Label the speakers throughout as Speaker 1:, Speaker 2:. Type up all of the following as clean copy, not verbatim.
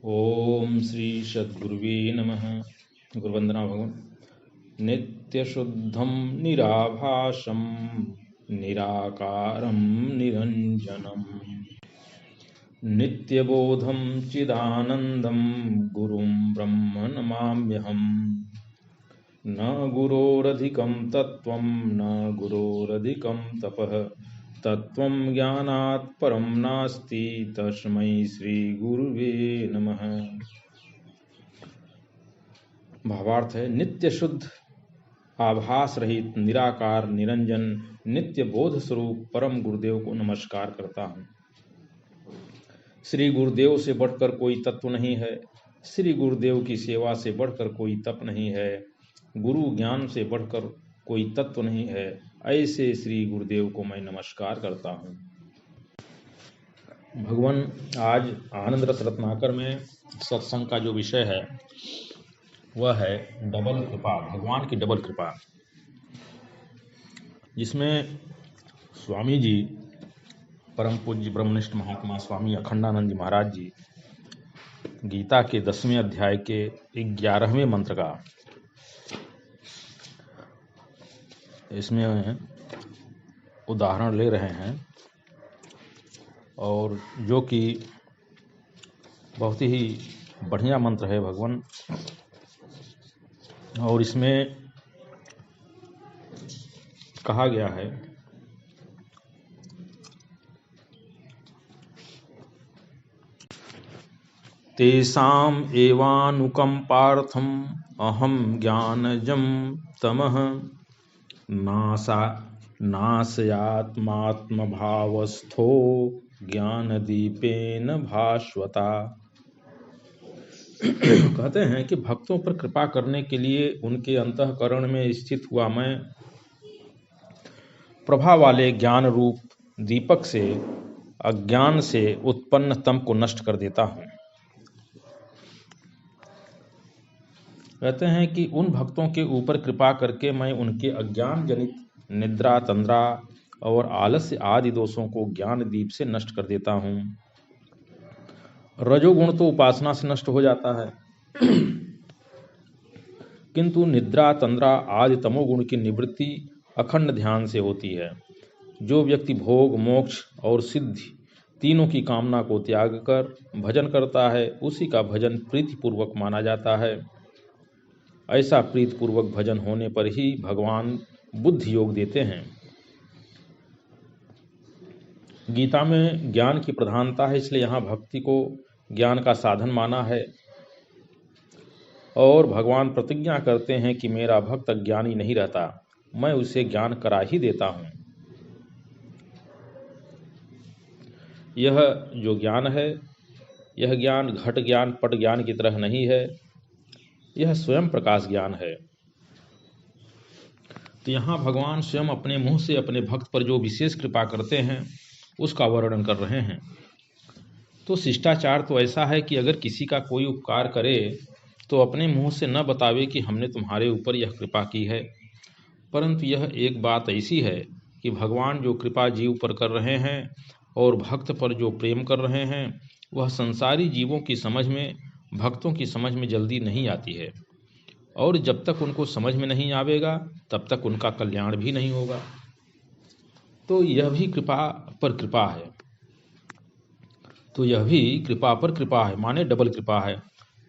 Speaker 1: ओम श्री सद्गुरुवे नमः। गुरुवंदना भगवान। नित्यशुद्धं निराभासं निराकारं निरंजनम् नित्यबोधं चिदानन्दं गुरुं ब्रह्म नमाम्यहम्। न गुरोरधिकं तत्त्वं न गुरोरधिकं तपः तत्त्वं ज्ञानात् परं नास्ति तस्मै श्री गुरुवे नमः। भावार्थ है, नित्य शुद्ध आभास रहित निराकार निरंजन नित्य बोध स्वरूप परम गुरुदेव को नमस्कार करता हूँ। श्री गुरुदेव से बढ़कर कोई तत्व नहीं है, श्री गुरुदेव की सेवा से बढ़कर कोई तप नहीं है, गुरु ज्ञान से बढ़कर कोई तत्व नहीं है। ऐसे श्री गुरुदेव को मैं नमस्कार करता हूँ। भगवान, आज आनंद रस रत्नाकर में सत्संग का जो विषय है वह है डबल कृपा, भगवान की डबल कृपा, जिसमें स्वामी जी परम पूज्य ब्रह्मनिष्ठ महात्मा स्वामी अखंडानंद जी महाराज जी गीता के 10वें अध्याय के 11वें मंत्र का इसमें उदाहरण ले रहे हैं, और जो कि बहुत ही बढ़िया मंत्र है भगवान। और इसमें कहा गया है, तेषाम् एवानुकंपार्थम् अहं ज्ञानजं तमः नाशयात्मात्मभावस्थो ज्ञानदीपेन भास्वता। कहते हैं कि भक्तों पर कृपा करने के लिए उनके अंतःकरण में स्थित हुआ मैं प्रभा वाले ज्ञान रूप दीपक से अज्ञान से उत्पन्न तम को नष्ट कर देता हूँ। कहते हैं कि उन भक्तों के ऊपर कृपा करके मैं उनके अज्ञान जनित निद्रा तंद्रा और आलस्य आदि दोषों को ज्ञान दीप से नष्ट कर देता हूँ। रजोगुण तो उपासना से नष्ट हो जाता है, किंतु निद्रा तंद्रा आदि तमोगुण की निवृत्ति अखंड ध्यान से होती है। जो व्यक्ति भोग मोक्ष और सिद्धि तीनों की कामना को त्याग कर भजन करता है, उसी का भजन प्रीतिपूर्वक माना जाता है। ऐसा प्रीतिपूर्वक भजन होने पर ही भगवान बुद्धि योग देते हैं। गीता में ज्ञान की प्रधानता है, इसलिए यहाँ भक्ति को ज्ञान का साधन माना है। और भगवान प्रतिज्ञा करते हैं कि मेरा भक्त अज्ञानी नहीं रहता, मैं उसे ज्ञान करा ही देता हूँ। यह जो ज्ञान है, यह ज्ञान घट ज्ञान पट ज्ञान की तरह नहीं है, यह स्वयं प्रकाश ज्ञान है। तो यहाँ भगवान स्वयं अपने मुंह से अपने भक्त पर जो विशेष कृपा करते हैं उसका वर्णन कर रहे हैं। तो शिष्टाचार तो ऐसा है कि अगर किसी का कोई उपकार करे तो अपने मुंह से न बतावे कि हमने तुम्हारे ऊपर यह कृपा की है, परंतु यह एक बात ऐसी है कि भगवान जो कृपा जीव पर कर रहे हैं और भक्त पर जो प्रेम कर रहे हैं, वह संसारी जीवों की समझ में, भक्तों की समझ में जल्दी नहीं आती है। और जब तक उनको समझ में नहीं आवेगा तब तक उनका कल्याण भी नहीं होगा। तो यह भी कृपा पर कृपा है। तो यह भी कृपा पर कृपा है, माने डबल कृपा है।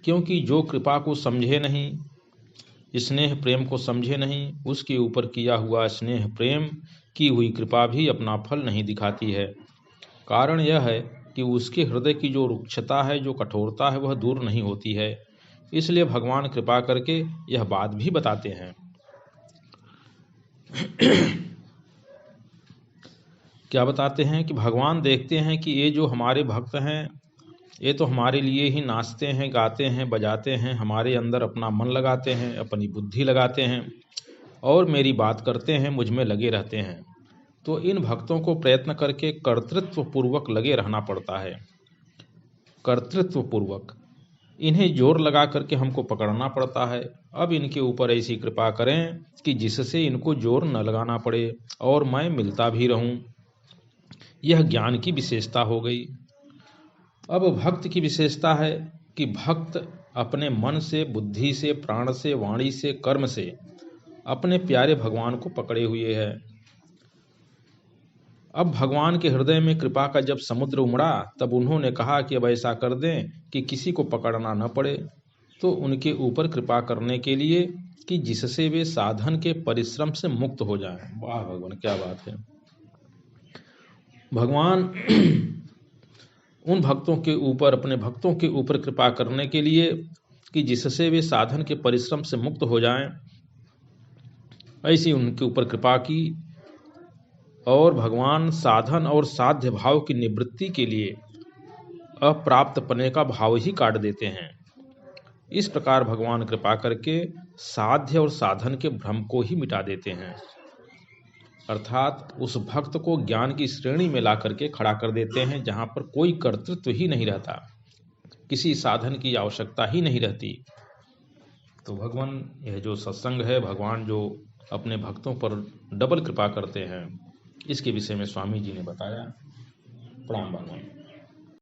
Speaker 1: क्योंकि जो कृपा को समझे नहीं, स्नेह प्रेम को समझे नहीं, उसके ऊपर किया हुआ स्नेह प्रेम की हुई कृपा भी अपना फल नहीं दिखाती है। कारण यह है कि उसके हृदय की जो रुक्षता है, जो कठोरता है, वह दूर नहीं होती है। इसलिए भगवान कृपा करके यह बात भी बताते हैं। क्या बताते हैं कि भगवान देखते हैं कि ये जो हमारे भक्त हैं, ये तो हमारे लिए ही नाचते हैं, गाते हैं, बजाते हैं, हमारे अंदर अपना मन लगाते हैं, अपनी बुद्धि लगाते हैं और मेरी बात करते हैं, मुझ में लगे रहते हैं। तो इन भक्तों को प्रयत्न करके कर्तृत्व पूर्वक लगे रहना पड़ता है। कर्तृत्व पूर्वक इन्हें जोर लगा करके हमको पकड़ना पड़ता है। अब इनके ऊपर ऐसी कृपा करें कि जिससे इनको जोर न लगाना पड़े और मैं मिलता भी रहूं। यह ज्ञान की विशेषता हो गई। अब भक्त की विशेषता है कि भक्त अपने मन से, बुद्धि से, प्राण से, वाणी से, कर्म से अपने प्यारे भगवान को पकड़े हुए है। अब भगवान के हृदय में कृपा का जब समुद्र उमड़ा, तब उन्होंने कहा कि अब ऐसा कर दें कि किसी को पकड़ना न पड़े। तो उनके ऊपर कृपा करने के लिए कि जिससे वे साधन के परिश्रम से मुक्त हो जाएं। वाह भगवान, क्या बात है। भगवान उन भक्तों के ऊपर, अपने भक्तों के ऊपर कृपा करने के लिए कि जिससे वे साधन के परिश्रम से मुक्त हो जाएं, ऐसी उनके ऊपर कृपा की। और भगवान साधन और साध्य भाव की निवृत्ति के लिए अप्राप्त पने का भाव ही काट देते हैं। इस प्रकार भगवान कृपा करके साध्य और साधन के भ्रम को ही मिटा देते हैं, अर्थात उस भक्त को ज्ञान की श्रेणी में ला करके खड़ा कर देते हैं, जहाँ पर कोई कर्तृत्व ही नहीं रहता, किसी साधन की आवश्यकता ही नहीं रहती। तो भगवान, यह जो सत्संग है, भगवान जो अपने भक्तों पर डबल कृपा करते हैं, इसके विषय में स्वामी जी ने बताया। प्रणाम भगवान।